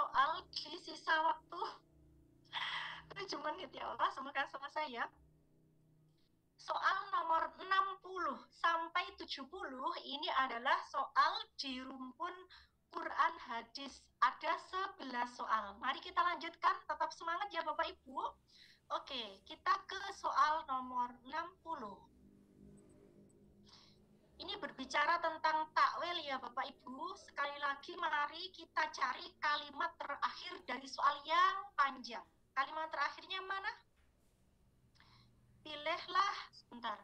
soal di sisa waktu 7 menit ya Allah, semoga selesai ya. Soal nomor 60 sampai 70 ini adalah soal di rumpun Quran hadis. Ada 11 soal. Mari kita lanjutkan, tetap semangat ya Bapak Ibu. Oke, kita ke soal nomor 60. Ini berbicara tentang takwil ya Bapak Ibu. Sekali lagi mari kita cari kalimat terakhir dari soal yang panjang. Kalimat terakhirnya mana? Pilihlah, sebentar.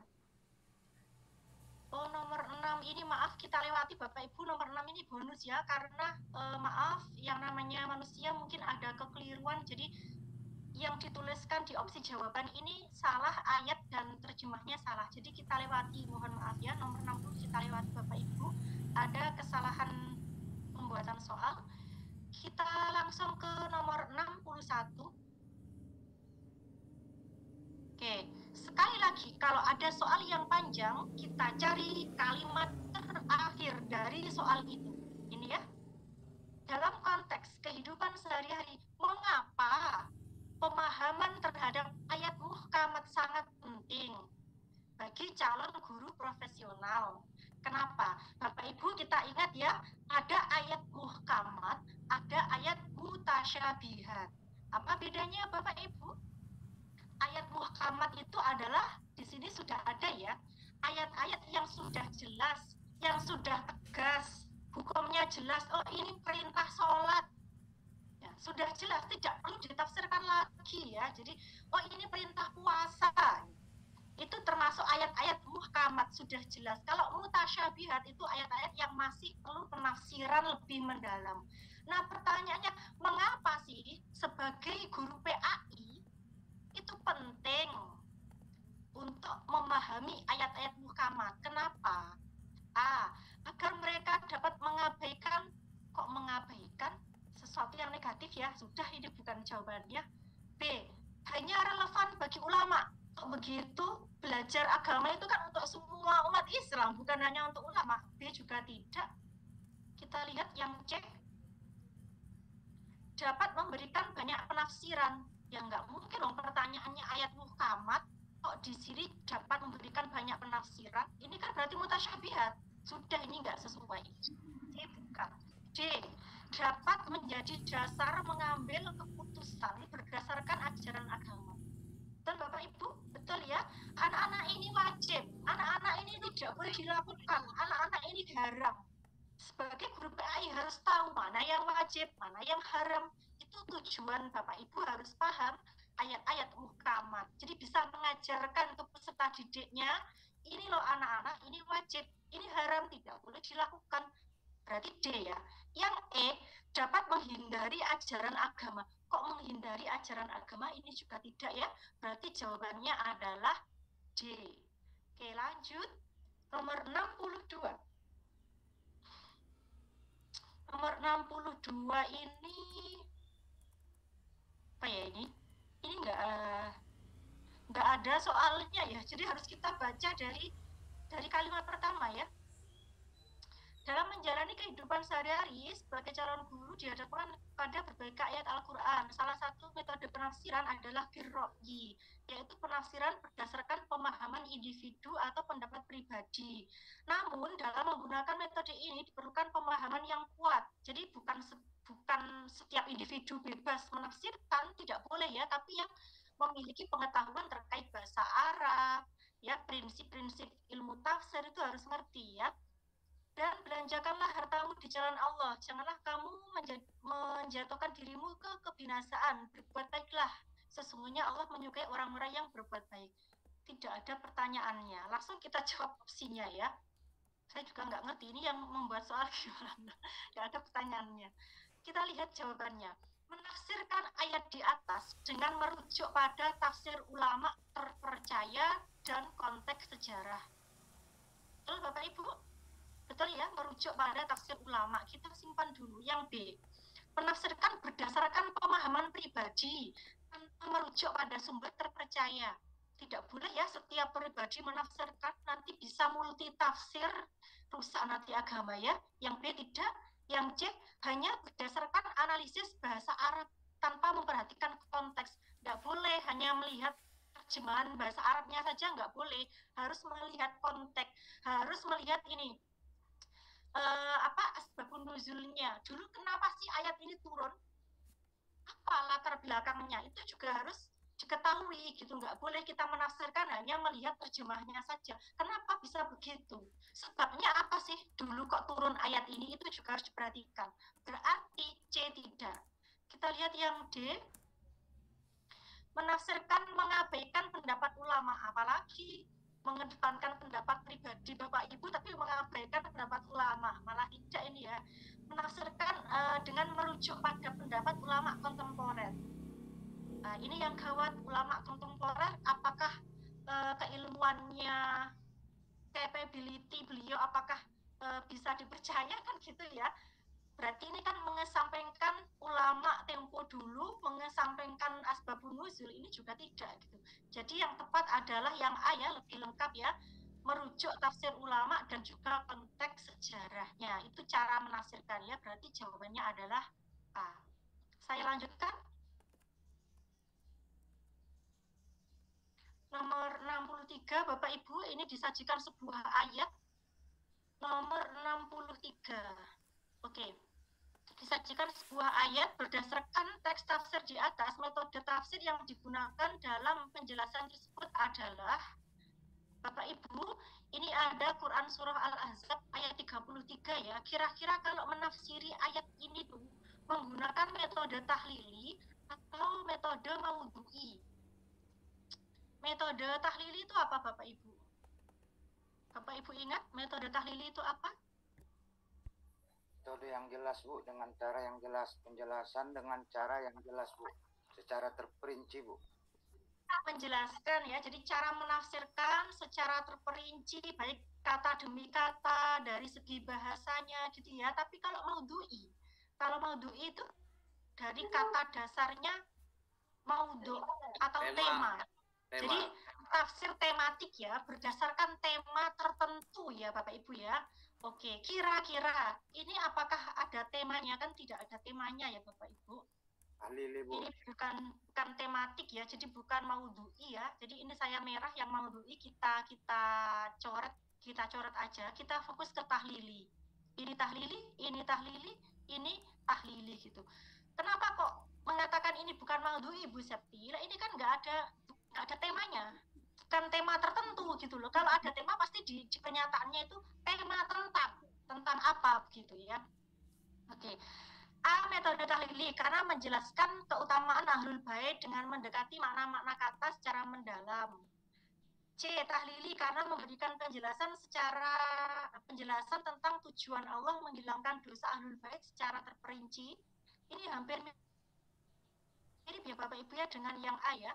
Oh, nomor 6 ini maaf kita lewati Bapak Ibu. Nomor 6 ini bonus ya, karena maaf, yang namanya manusia mungkin ada kekeliruan. Jadi yang dituliskan di opsi jawaban ini salah ayat dan terjemahnya salah. Jadi kita lewati, mohon maaf ya. Nomor 60 kita lewati Bapak Ibu. Ada kesalahan pembuatan soal. Kita langsung ke nomor 61. Oke, sekali lagi, kalau ada soal yang panjang, kita cari kalimat terakhir dari soal itu. Ini ya, dalam konteks kehidupan sehari-hari, mengapa pemahaman terhadap ayat muhkamat sangat penting bagi calon guru profesional? Kenapa? Bapak Ibu kita ingat ya, ada ayat muhkamat, ada ayat mutasyabihat. Apa bedanya Bapak Ibu? Ayat muhkamat itu adalah di sini sudah ada ya, ayat-ayat yang sudah jelas, yang sudah tegas, hukumnya jelas. Oh, ini perintah sholat, ya, sudah jelas, tidak perlu ditafsirkan lagi ya. Jadi, oh ini perintah puasa, itu termasuk ayat-ayat muhkamat, sudah jelas. Kalau mutasyabihat itu ayat-ayat yang masih perlu penafsiran lebih mendalam. Nah, pertanyaannya, mengapa sih sebagai guru PAI itu penting untuk memahami ayat-ayat muhkamat? Kenapa? A, agar mereka dapat mengabaikan, kok mengabaikan sesuatu yang negatif ya, sudah ini bukan jawabannya. B, hanya relevan bagi ulama. Kok begitu? Belajar agama itu kan untuk semua umat Islam, bukan hanya untuk ulama. B juga tidak. Kita lihat yang C, dapat memberikan banyak penafsiran. Ya nggak mungkin dong, pertanyaannya ayat muhkamat kok di sini dapat memberikan banyak penafsiran. Ini kan berarti mutasyabihat. Sudah, ini nggak sesuai. D bukan. D, dapat menjadi dasar mengambil keputusan berdasarkan ajaran agama. Betul Bapak Ibu? Betul ya? Anak-anak ini wajib, anak-anak ini tidak boleh dilakukan, anak-anak ini haram. Sebagai guru PAI harus tahu mana yang wajib, mana yang haram. Itu tujuan Bapak Ibu harus paham ayat-ayat muhkamat. Jadi bisa mengajarkan ke peserta didiknya, ini loh anak-anak, ini wajib, ini haram, tidak boleh dilakukan. Berarti D ya. Yang E, dapat menghindari ajaran agama. Kok menghindari ajaran agama? Ini juga tidak ya. Berarti jawabannya adalah D. Oke, lanjut. Nomor 62. Nomor 62 ini apa ya ini? Ini nggak ada soalnya ya. Jadi harus kita baca dari kalimat pertama ya. Dalam menjalani kehidupan sehari-hari sebagai calon guru dihadapkan pada berbagai ayat Al-Quran. Salah satu metode penafsiran adalah birro'yi, yaitu penafsiran berdasarkan pemahaman individu atau pendapat pribadi. Namun dalam menggunakan metode ini diperlukan pemahaman yang kuat. Jadi bukan setiap individu bebas menafsirkan, tidak boleh ya, tapi yang memiliki pengetahuan terkait bahasa Arab, ya, prinsip-prinsip ilmu tafsir itu harus ngerti ya. Dan belanjakanlah hartamu di jalan Allah. Janganlah kamu menjatuhkan dirimu ke kebinasaan. Berbuat baiklah. Sesungguhnya Allah menyukai orang-orang yang berbuat baik. Tidak ada pertanyaannya. Langsung kita jawab opsinya ya. Saya juga nggak ngerti ini yang membuat soal gimana. Tidak ada pertanyaannya. Kita lihat jawabannya. Menafsirkan ayat di atas dengan merujuk pada tafsir ulama terpercaya dan konteks sejarah. Betul Bapak Ibu? Betul ya, merujuk pada tafsir ulama. Kita simpan dulu. Yang B, menafsirkan berdasarkan pemahaman pribadi tanpa merujuk pada sumber terpercaya. Tidak boleh ya setiap pribadi menafsirkan, nanti bisa multi tafsir, rusak nanti agama ya. Yang B tidak. Yang C, hanya berdasarkan menganalisis bahasa Arab tanpa memperhatikan konteks. Nggak boleh hanya melihat terjemahan bahasa Arabnya saja, nggak boleh, harus melihat konteks, harus melihat ini apa asbabun nuzulnya. Dulu kenapa sih ayat ini turun? Apa latar belakangnya? Itu juga harus diketahui gitu. Nggak boleh kita menafsirkan hanya melihat terjemahnya saja. Kenapa bisa begitu? Sebabnya apa sih dulu kok turun ayat ini? Itu juga harus diperhatikan. Berarti C tidak. Kita lihat yang D, menafsirkan mengabaikan pendapat ulama, apalagi mengedepankan pendapat pribadi Bapak Ibu tapi mengabaikan pendapat ulama, malah tidak ini ya, menafsirkan dengan merujuk pada pendapat ulama kontemporer. Nah, ini yang gawat. Ulama kontemporer, apakah keilmuannya, capability beliau apakah bisa dipercaya kan gitu ya. Berarti ini kan mengesampingkan ulama tempo dulu, mengesampingkan asbabun nuzul, ini juga tidak gitu. Jadi yang tepat adalah yang A ya, lebih lengkap ya, merujuk tafsir ulama dan juga konteks sejarahnya. Itu cara menafsirkan ya, berarti jawabannya adalah A. Saya lanjutkan. Nomor 63, Bapak Ibu, ini disajikan sebuah ayat. Nomor 63. Oke. Disajikan sebuah ayat berdasarkan teks tafsir di atas. Metode tafsir yang digunakan dalam penjelasan tersebut adalah, Bapak Ibu, ini ada Quran Surah Al-Ahzab ayat 33 ya. Kira-kira kalau menafsiri ayat ini tuh menggunakan metode tahlili atau metode maudhu'i? Metode tahlili itu apa Bapak Ibu? Bapak Ibu ingat metode tahlili itu apa? Metode yang jelas Bu, dengan cara yang jelas, penjelasan dengan cara yang jelas Bu, secara terperinci Bu. Menjelaskan ya, jadi cara menafsirkan secara terperinci, baik kata demi kata dari segi bahasanya gitu ya. Tapi kalau maudhu'i itu dari kata dasarnya maudhu atau tema. Jadi tafsir tematik ya, berdasarkan tema tertentu ya Bapak Ibu ya. Oke, kira-kira ini apakah ada temanya? Kan tidak ada temanya ya Bapak Ibu. Ini bukan tematik ya, jadi bukan maudhu'i ya. Jadi ini saya merah, yang maudhu'i kita coret aja. Kita fokus ke tahlili. Ini tahlili, ini tahlili, ini tahlili gitu. Kenapa kok mengatakan ini bukan maudhu'i Bu Septi? Ini kan nggak ada temanya, bukan tema tertentu gitu loh. Kalau ada tema pasti di kenyataannya itu tema tentang apa begitu ya. Oke. A. Metode tahlili karena menjelaskan keutamaan ahlul bait dengan mendekati makna-makna kata secara mendalam. C. Tahlili karena memberikan penjelasan penjelasan tentang tujuan Allah menghilangkan dosa ahlul bait secara terperinci. Ini hampir mirip ya Bapak Ibu ya dengan yang A ya.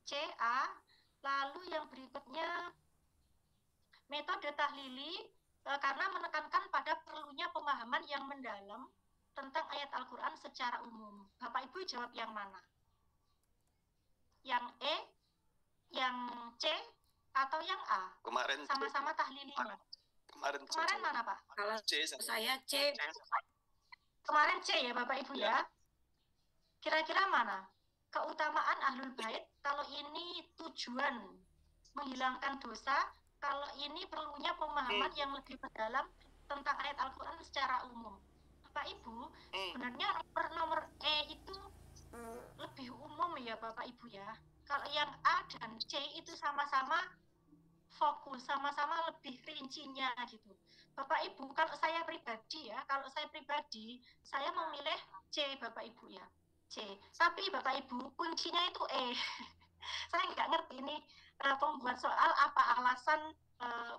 C. A. Lalu yang berikutnya metode tahlili karena menekankan pada perlunya pemahaman yang mendalam tentang ayat Al-Quran secara umum. Bapak Ibu jawab yang mana? Yang E, yang C, atau yang A? Kemarin sama-sama tahlilinya. Kemarin mana Pak? Kalau C, saya C. Kemarin C ya Bapak Ibu ya. Kira-kira mana? Keutamaan ahlul bait, kalau ini tujuan menghilangkan dosa, kalau ini perlunya pemahaman yang lebih mendalam tentang ayat Al-Quran secara umum. Bapak Ibu, sebenarnya nomor E itu lebih umum ya Bapak Ibu ya. Kalau yang A dan C itu sama-sama fokus, sama-sama lebih rincinya gitu. Bapak Ibu, kalau saya pribadi, saya memilih C Bapak Ibu ya. C. Tapi Bapak Ibu, kuncinya itu E. Saya nggak ngerti ini pembuat soal apa alasan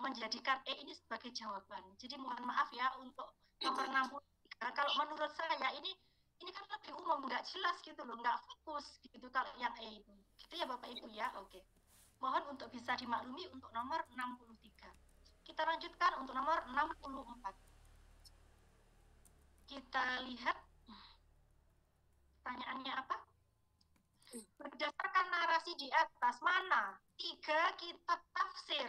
menjadikan E ini sebagai jawaban. Jadi mohon maaf ya untuk nomor 60. Kalau menurut saya ini kan lebih umum, nggak jelas gitu loh, nggak fokus gitu kalau yang E itu. Gitu ya Bapak Ibu ya, oke. Mohon untuk bisa dimaklumi untuk nomor 63. Kita lanjutkan untuk nomor 64. Kita lihat pertanyaannya apa? Berdasarkan narasi di atas, mana 3 kitab tafsir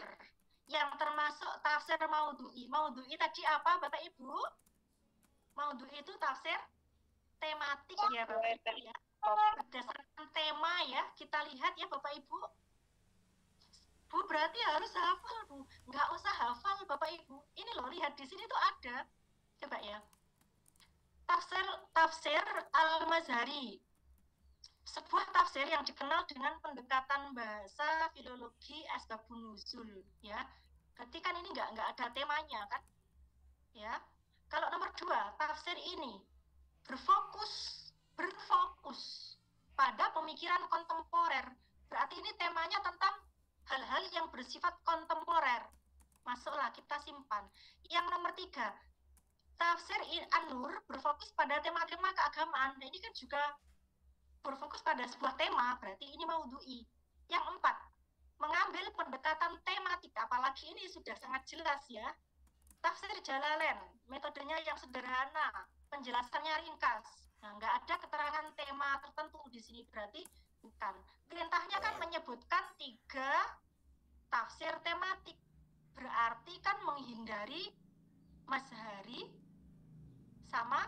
yang termasuk tafsir maudhu'i? Maudhu'i tadi apa Bapak Ibu? Maudhu'i itu tafsir tematik ya Bapak Ibu ya. Berdasarkan tema ya, kita lihat ya Bapak Ibu. Bu berarti harus hafal Bu, nggak usah hafal Bapak Ibu. Ini loh, lihat di sini tuh ada, coba ya. Tafsir Al-Mazhari, sebuah tafsir yang dikenal dengan pendekatan bahasa filologi asbabun nuzul ya. Berarti kan ini nggak ada temanya kan ya. Kalau nomor 2, tafsir ini berfokus pada pemikiran kontemporer. Berarti ini temanya tentang hal-hal yang bersifat kontemporer. Masuklah, kita simpan. Yang nomor 3, tafsir An-Nur berfokus pada tema-tema keagamaan. Nah, ini kan juga berfokus pada sebuah tema, berarti ini maudhu'i. Yang 4, mengambil pendekatan tematik, apalagi ini sudah sangat jelas ya. Tafsir Jalalain, metodenya yang sederhana, penjelasannya ringkas. Nah, nggak ada keterangan tema tertentu di sini, berarti bukan. Perintahnya kan menyebutkan 3 tafsir tematik, berarti kan menghindari Mazhari sama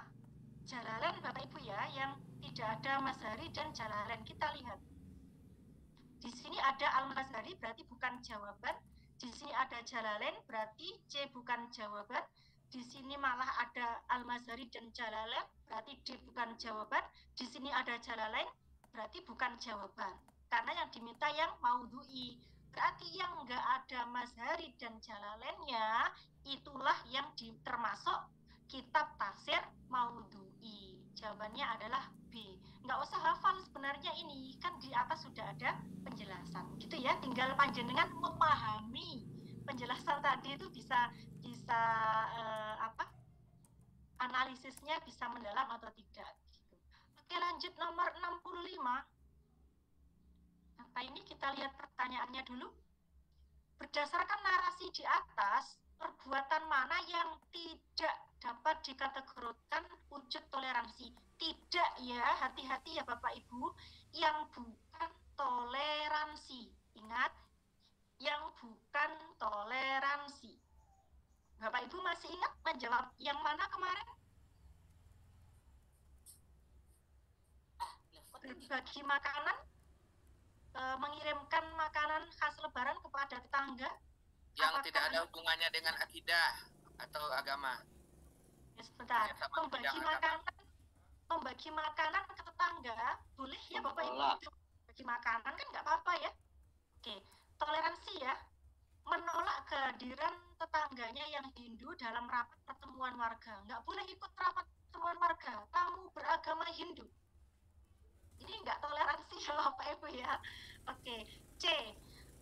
Jalalain Bapak Ibu ya, yang tidak ada Mazhari dan Jalalain. Kita lihat. Di sini ada Al-Mazhari berarti bukan jawaban. Di sini ada Jalalain berarti C bukan jawaban. Di sini malah ada Al-Mazhari dan Jalalain berarti D bukan jawaban. Di sini ada Jalalain berarti bukan jawaban. Karena yang diminta yang maudhu'i. Berarti yang enggak ada Mazhari dan Jalalainnya itulah yang termasuk kitab tafsir maudhu'i. Jawabannya adalah B. Nggak usah hafal sebenarnya, ini kan di atas sudah ada penjelasan gitu ya, tinggal panjenengan memahami penjelasan tadi itu bisa analisisnya bisa mendalam atau tidak gitu. Oke, lanjut nomor 65. Apa ini, kita lihat pertanyaannya dulu. Berdasarkan narasi di atas, perbuatan mana yang tidak dapat dikategorikan wujud toleransi? Tidak ya, hati-hati ya Bapak Ibu, yang bukan toleransi. Ingat, yang bukan toleransi. Bapak Ibu masih ingat menjawab yang mana kemarin? Berbagi makanan, mengirimkan makanan khas lebaran kepada tetangga. Yang tidak ada hubungannya dengan akidah atau agama. Ya, sebentar. Membagi makanan ke tetangga boleh ya Bapak Ibu? Bagi makanan kan nggak apa-apa ya. Oke, toleransi ya. Menolak kehadiran tetangganya yang Hindu dalam rapat pertemuan warga. Nggak boleh ikut rapat pertemuan warga, kamu beragama Hindu. Ini nggak toleransi ya Bapak Ibu ya. Oke, C,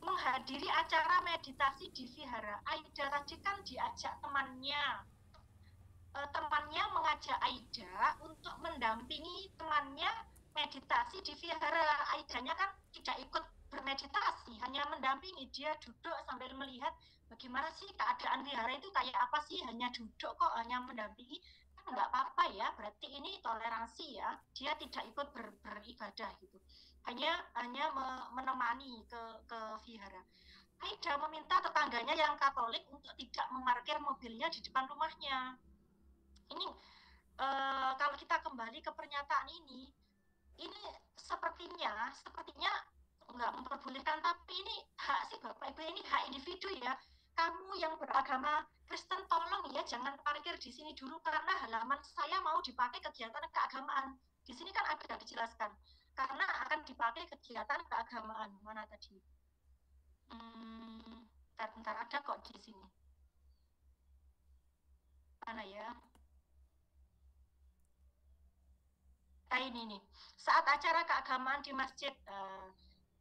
menghadiri acara meditasi di vihara. Aida tadi kan diajak temannya mengajak Aida untuk mendampingi temannya meditasi di vihara. Aidanya kan tidak ikut bermeditasi, hanya mendampingi, dia duduk sambil melihat bagaimana sih keadaan vihara itu kayak apa sih, hanya duduk kok, hanya mendampingi. Kan nggak apa-apa ya, berarti ini toleransi ya, dia tidak ikut beribadah gitu, hanya menemani ke vihara. Aida meminta tetangganya yang Katolik untuk tidak memarkir mobilnya di depan rumahnya. Ini kalau kita kembali ke pernyataan ini sepertinya nggak memperbolehkan, tapi ini hak sih Bapak Ibu, ini hak individu ya. Kamu yang beragama Kristen tolong ya jangan parkir di sini dulu karena halaman saya mau dipakai kegiatan keagamaan. Di sini kan ada dijelaskan karena akan dipakai kegiatan keagamaan. Mana tadi? Bentar, ada kok di sini. Mana ya? Ini nih, saat acara keagamaan di masjid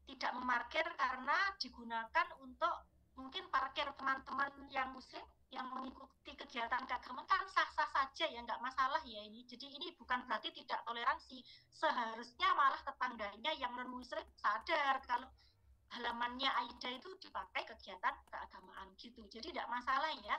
tidak memarkir karena digunakan untuk mungkin parkir teman-teman yang muslim yang mengikuti kegiatan keagamaan, kan sah-sah saja ya, nggak masalah ya ini. Jadi ini bukan berarti tidak toleransi, seharusnya malah tetangganya yang non muslim sadar kalau halamannya Aida itu dipakai kegiatan keagamaan gitu, jadi tidak masalah ya.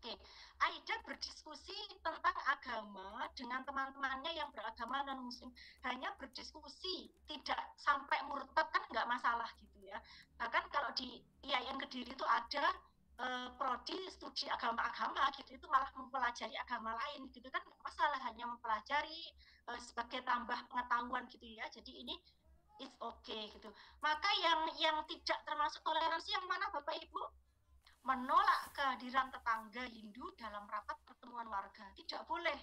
Oke, Aida berdiskusi tentang agama dengan teman-temannya yang beragama non-muslim. Hanya berdiskusi, tidak sampai murtad kan nggak masalah gitu ya. Bahkan kalau di IAIN Kediri itu ada prodi studi agama-agama gitu, itu malah mempelajari agama lain gitu kan, masalah hanya mempelajari sebagai tambah pengetahuan gitu ya. Jadi ini it's okay gitu. Maka yang tidak termasuk toleransi yang mana Bapak Ibu? Menolak kehadiran tetangga Hindu dalam rapat pertemuan warga. Tidak boleh.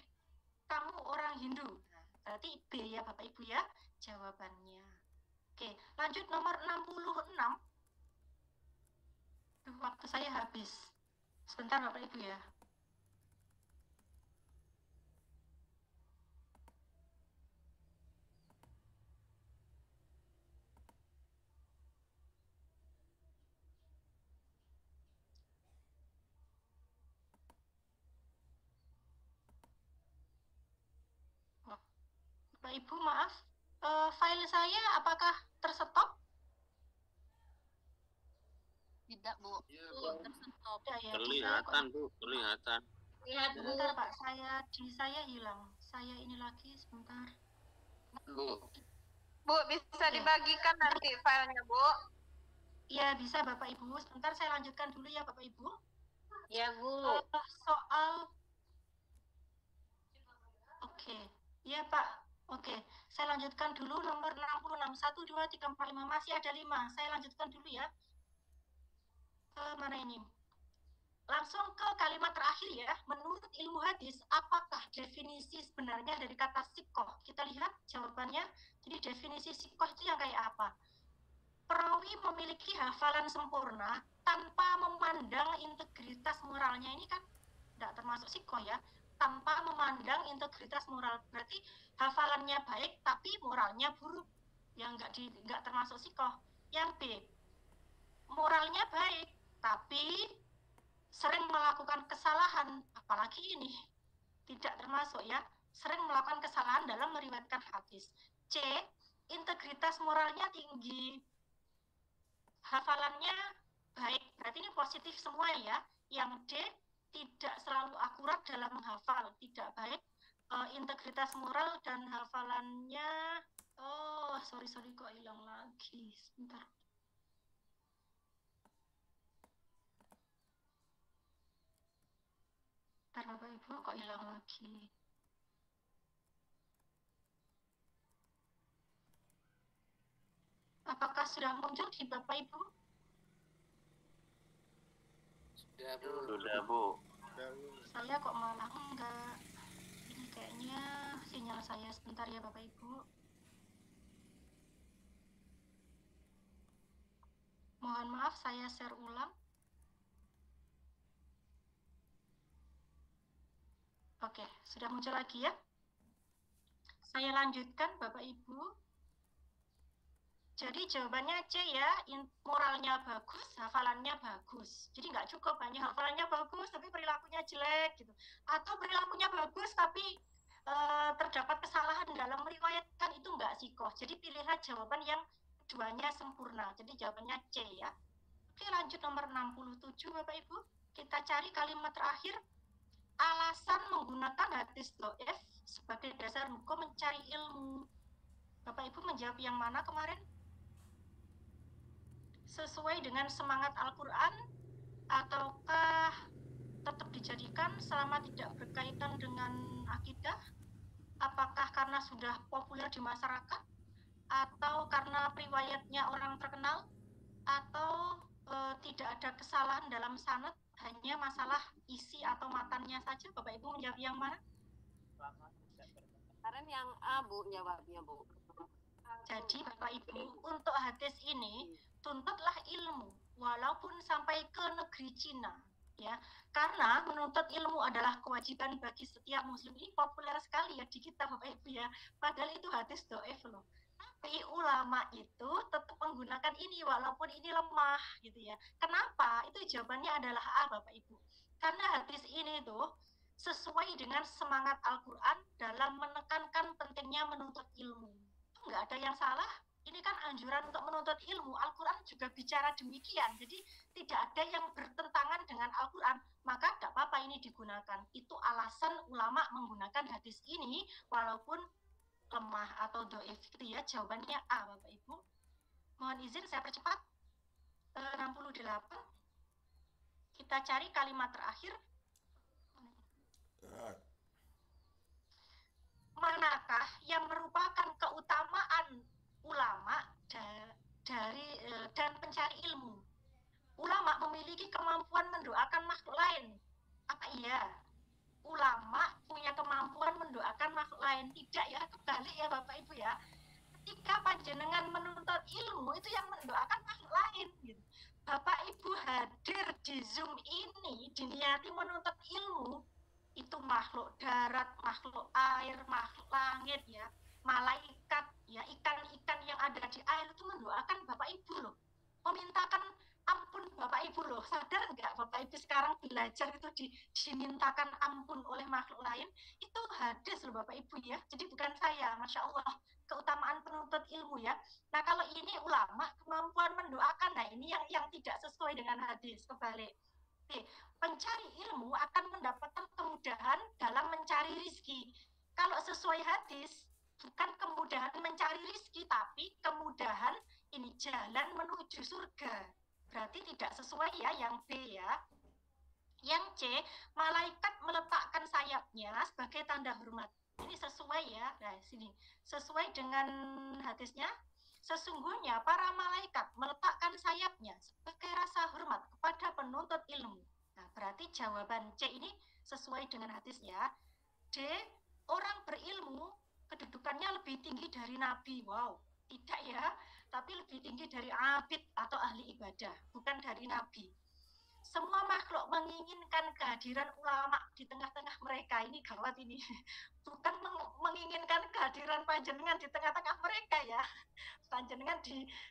Kamu orang Hindu. Nah, berarti B ya Bapak Ibu ya jawabannya. Oke, lanjut nomor 66. Waktu saya habis. Sebentar Bapak Ibu ya. Bapak Ibu maaf, file saya apakah terstop? Tidak, Bu. Iya, Bu, terstop. Ya, Kelihatan, Bu, kelihatan. Lihat, Bu. Sebentar Pak, saya hilang. Saya ini lagi sebentar. Bu. Bu, bisa dibagikan nanti filenya, Bu? Ya, bisa Bapak Ibu. Sebentar saya lanjutkan dulu ya Bapak Ibu. Ya, Bu. Soal Oke. Ya Pak. Oke. Saya lanjutkan dulu nomor 66. 1, 2, 3, 4, 5. Masih ada 5. Saya lanjutkan dulu ya. Mana ini? Langsung ke kalimat terakhir ya. Menurut ilmu hadis, apakah definisi sebenarnya dari kata sikoh? Kita lihat jawabannya. Jadi definisi sikoh itu yang kayak apa? Perawi memiliki hafalan sempurna tanpa memandang integritas moralnya. Ini kan tidak termasuk sikoh ya. Tanpa memandang integritas moral. Berarti hafalannya baik tapi moralnya buruk. Yang nggak termasuk sikoh. Yang B, moralnya baik tapi sering melakukan kesalahan, apalagi ini tidak termasuk ya, sering melakukan kesalahan dalam meriwayatkan hadis. C, integritas moralnya tinggi, hafalannya baik, berarti ini positif semua ya. Yang D, tidak selalu akurat dalam menghafal, tidak baik, integritas moral dan hafalannya, sorry kok hilang lagi, sebentar. Bapak Ibu kok hilang lagi. Apakah sudah muncul di Bapak Ibu? Sudah, Bu. Sudah, Bu. Saya kok malah enggak. Ini kayaknya sinyal saya, sebentar ya Bapak Ibu. Mohon maaf, saya share ulang. Oke, sudah muncul lagi ya. Saya lanjutkan Bapak Ibu. Jadi jawabannya C ya, moralnya bagus, hafalannya bagus. Jadi nggak cukup hanya hafalannya bagus tapi perilakunya jelek gitu. Atau perilakunya bagus tapi terdapat kesalahan dalam meriwayatkan, itu nggak sikoh. Jadi pilihlah jawaban yang keduanya sempurna. Jadi jawabannya C ya. Oke, lanjut nomor 67 Bapak Ibu. Kita cari kalimat terakhir. Alasan menggunakan hadis dhaif sebagai dasar hukum mencari ilmu. Bapak Ibu menjawab yang mana kemarin? Sesuai dengan semangat Al-Quran ataukah tetap dijadikan selama tidak berkaitan dengan akidah? Apakah karena sudah populer di masyarakat? Atau karena riwayatnya orang terkenal? Atau tidak ada kesalahan dalam sanad, hanya masalah isi atau matannya saja? Bapak Ibu menjawab yang mana? Kemarin yang A, Bu, jawabnya, Bu. Jadi Bapak Ibu, untuk hadis ini tuntutlah ilmu walaupun sampai ke negeri Cina ya, karena menuntut ilmu adalah kewajiban bagi setiap muslim. Ini populer sekali ya di kita Bapak Ibu ya, padahal itu hadis dhaif loh. Tapi ulama itu tetap menggunakan ini walaupun ini lemah gitu ya. Kenapa? Itu jawabannya adalah A Bapak Ibu. Karena hadis ini tuh sesuai dengan semangat Al-Quran dalam menekankan pentingnya menuntut ilmu. Nggak ada yang salah. Ini kan anjuran untuk menuntut ilmu. Al-Quran juga bicara demikian. Jadi tidak ada yang bertentangan dengan Al-Quran. Maka tidak apa-apa ini digunakan. Itu alasan ulama menggunakan hadis ini walaupun lemah atau dhaif gitu ya. Jawabannya A Bapak Ibu. Mohon izin saya percepat. 68. Kita cari kalimat terakhir. Manakah yang merupakan keutamaan ulama dan pencari ilmu? Ulama memiliki kemampuan mendoakan makhluk lain. Apa iya? Ulama punya kemampuan mendoakan makhluk lain? Tidak ya, kebalik ya Bapak Ibu ya. Ketika panjenengan menuntut ilmu itu yang mendoakan makhluk lain gitu. Bapak Ibu hadir di Zoom ini diniati menuntut ilmu, itu makhluk darat, makhluk air, makhluk langit ya, malaikat ya, ikan-ikan yang ada di air itu mendoakan Bapak Ibu loh, memintakan ampun Bapak Ibu loh. Sadar nggak Bapak Ibu sekarang belajar itu dimintakan ampun oleh makhluk lain? Itu hadis loh Bapak Ibu ya, jadi bukan saya. Masya Allah, keutamaan penuntut ilmu ya. Nah kalau ini ulama kemampuan mendoakan, nah ini yang tidak sesuai dengan hadis, kebalik. Oke, pencari ilmu akan mendapatkan kemudahan dalam mencari rizki. Kalau sesuai hadis, bukan kemudahan mencari rizki, tapi kemudahan ini jalan menuju surga. Berarti tidak sesuai ya yang B ya. Yang C, malaikat meletakkan sayapnya sebagai tanda hormat. Ini sesuai ya. Nah, sini. Sesuai dengan hadisnya. Sesungguhnya para malaikat meletakkan sayapnya sebagai rasa hormat kepada penuntut ilmu. Nah, berarti jawaban C ini sesuai dengan hadis ya. D, orang berilmu kedudukannya lebih tinggi dari nabi. Wow, tidak ya, tapi lebih tinggi dari abid atau ahli ibadah, bukan dari nabi. Semua makhluk menginginkan kehadiran ulama di tengah-tengah mereka. Ini gawat ini. Bukan menginginkan kehadiran panjenengan di tengah-tengah mereka ya. Panjenengan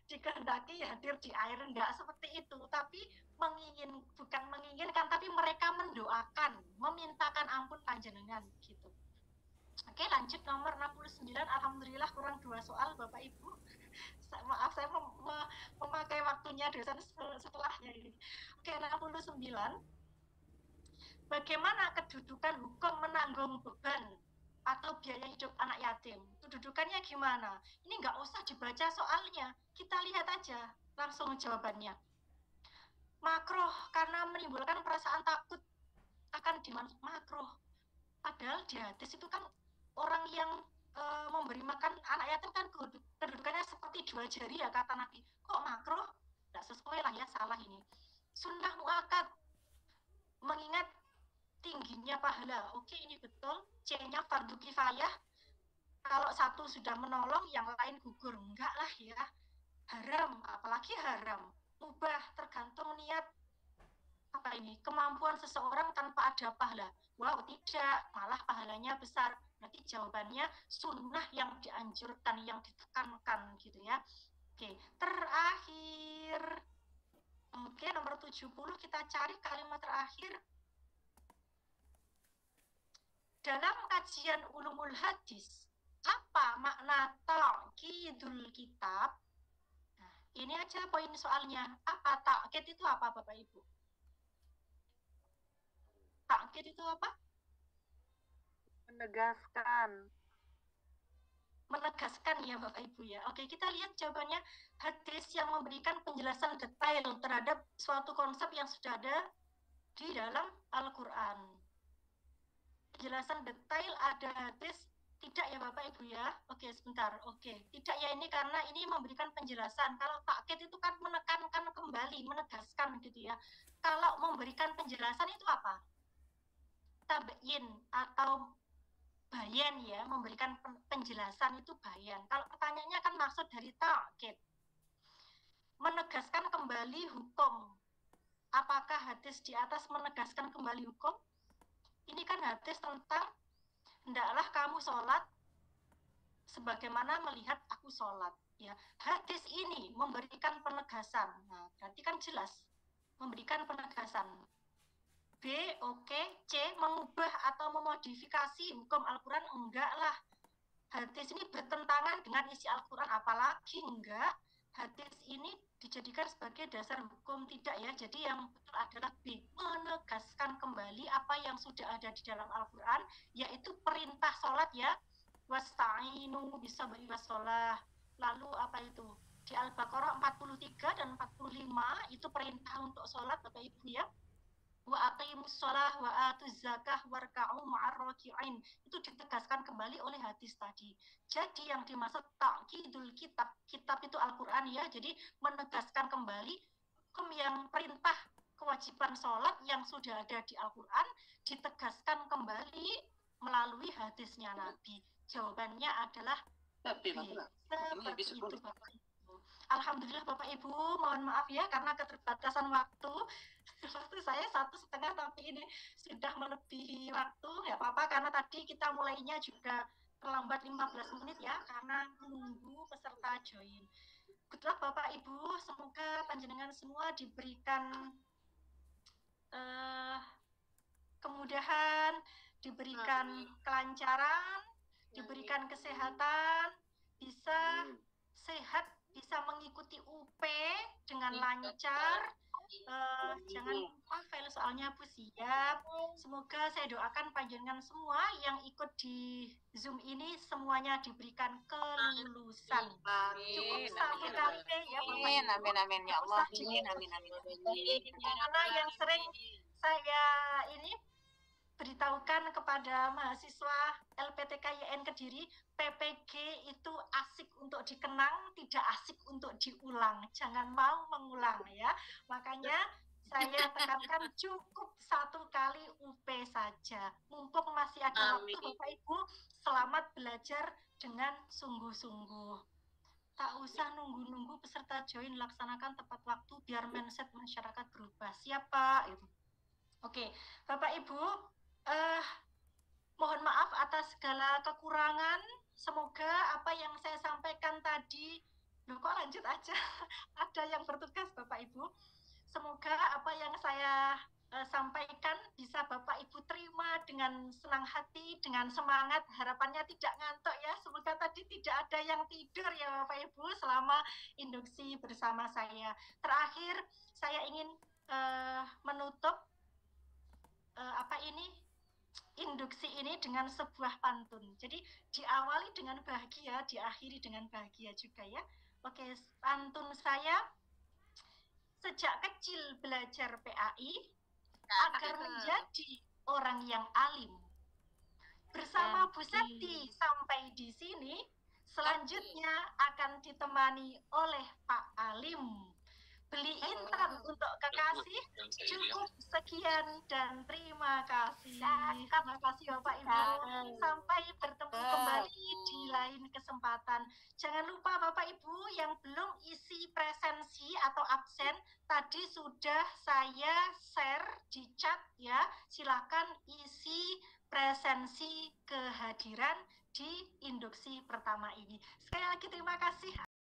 dikehendaki hadir di air, enggak seperti itu. Tapi bukan menginginkan, tapi mereka mendoakan, memintakan ampun panjenengan gitu. Oke, lanjut nomor 69. Alhamdulillah kurang 2 soal Bapak Ibu. Maaf saya memakai waktunya dosen setelahnya ini. Oke, 69. Bagaimana kedudukan hukum menanggung beban atau biaya hidup anak yatim? Kedudukannya gimana? Ini nggak usah dibaca soalnya, kita lihat aja langsung jawabannya. Makruh karena menimbulkan perasaan takut akan dimanfaatkan. Makruh. Padahal di hadis itu kan orang yang memberi makan anak yatim kan kedudukannya seperti 2 jari ya kata Nabi. Kok makruh? Tidak sesuai lah ya, salah ini. Sunnah muakkad, mengingat tingginya pahala. Oke, ini betul. C-nya fardu kifayah. Kalau satu sudah menolong, yang lain gugur. Enggak lah ya. Haram, apalagi haram. Mubah, tergantung niat. Apa ini? Kemampuan seseorang tanpa ada pahala. Wow, tidak. Malah pahalanya besar. Berarti jawabannya sunnah yang dianjurkan, yang ditekankan gitu ya. Oke, terakhir. Oke, nomor 70 kita cari kalimat terakhir. Dalam kajian ulumul hadis, apa makna ta'qidul kitab? Nah, ini aja poin soalnya. Apa ta'qid itu apa Bapak Ibu? Ta'qid itu apa? Menegaskan ya Bapak Ibu ya. Oke, kita lihat jawabannya. Hadis yang memberikan penjelasan detail terhadap suatu konsep yang sudah ada di dalam Al-Quran. Penjelasan detail ada hadis, tidak ya Bapak Ibu ya. Oke, sebentar. Oke, tidak ya, ini karena ini memberikan penjelasan. Kalau takkid itu kan menekankan kembali, menegaskan gitu ya. Kalau memberikan penjelasan itu apa? Tabayin atau bayan ya, memberikan penjelasan itu bayan. Kalau pertanyaannya kan maksud dari takkid, menegaskan kembali hukum. Apakah hadis di atas menegaskan kembali hukum? Ini kan hadis tentang hendaklah kamu sholat sebagaimana melihat aku sholat ya. Hadis ini memberikan penegasan. Nah, berarti kan jelas memberikan penegasan. B, oke. C, mengubah atau memodifikasi hukum Al-Quran? Enggak lah. Hadis ini bertentangan dengan isi Al-Quran, apalagi enggak. Hadis ini dijadikan sebagai dasar hukum, tidak ya. Jadi yang betul adalah B, menegaskan kembali apa yang sudah ada di dalam Al-Quran, yaitu perintah sholat ya. Wasta'inu bisabri wassalah. Lalu apa itu? Di Al-Baqarah 43 dan 45 itu perintah untuk sholat Bapak Ibu ya. wa aqimus shalah wa atuz zakah warka'u ma'ar raki'in. Itu ditegaskan kembali oleh hadis tadi. Jadi yang dimaksud ta'kidul kitab, kitab itu Al-Qur'an ya. Jadi menegaskan kembali hukum yang perintah kewajiban sholat yang sudah ada di Al-Qur'an ditegaskan kembali melalui hadisnya Nabi. Jawabannya adalah B. Seperti itu Bapak Ibu. Alhamdulillah Bapak Ibu, mohon maaf ya karena keterbatasan waktu. Waktu saya 1,5 tapi ini sudah melebihi waktu. Ya apa-apa karena tadi kita mulainya juga terlambat 15 menit ya karena menunggu peserta join. Good luck Bapak Ibu, semoga panjenengan semua diberikan kemudahan, diberikan kelancaran, diberikan kesehatan, bisa sehat, bisa mengikuti UP dengan lancar. Jangan lupa file soalnya Bu siap. Semoga saya doakan panjenengan semua yang ikut di Zoom ini semuanya diberikan kelulusan. Cukup satu kali ya Bapak Ibu. Amin ya Allah. Amin. Karena yang sering saya ini beritahukan kepada mahasiswa LPTKYN Kediri, PPG itu asik untuk dikenang, tidak asik untuk diulang. Jangan mau mengulang ya. Makanya saya tekankan cukup satu kali UP saja. Mumpung masih ada waktu Bapak Ibu, selamat belajar dengan sungguh-sungguh. Tak usah nunggu-nunggu peserta join, laksanakan tepat waktu biar mindset masyarakat berubah. Siapa itu? Oke, Bapak Ibu, mohon maaf atas segala kekurangan. Semoga apa yang saya sampaikan tadi, loh kok lanjut aja, ada yang bertugas Bapak Ibu. Semoga apa yang saya sampaikan bisa Bapak Ibu terima dengan senang hati, dengan semangat. Harapannya tidak ngantuk ya. Semoga tadi tidak ada yang tidur ya Bapak Ibu selama induksi bersama saya. Terakhir, saya ingin menutup induksi ini dengan sebuah pantun. Jadi diawali dengan bahagia, diakhiri dengan bahagia juga ya. Oke, pantun saya, sejak kecil belajar PAI agar menjadi orang yang alim. Bersama Bu Septi sampai di sini, selanjutnya akan ditemani oleh Pak Alim. Beli intan untuk kekasih. Cukup sekian dan terima kasih. Terima kasih Bapak Ibu. Sampai bertemu kembali di lain kesempatan. Jangan lupa Bapak Ibu yang belum isi presensi atau absen, tadi sudah saya share di chat ya. Silakan isi presensi kehadiran di induksi pertama ini. Sekali lagi terima kasih.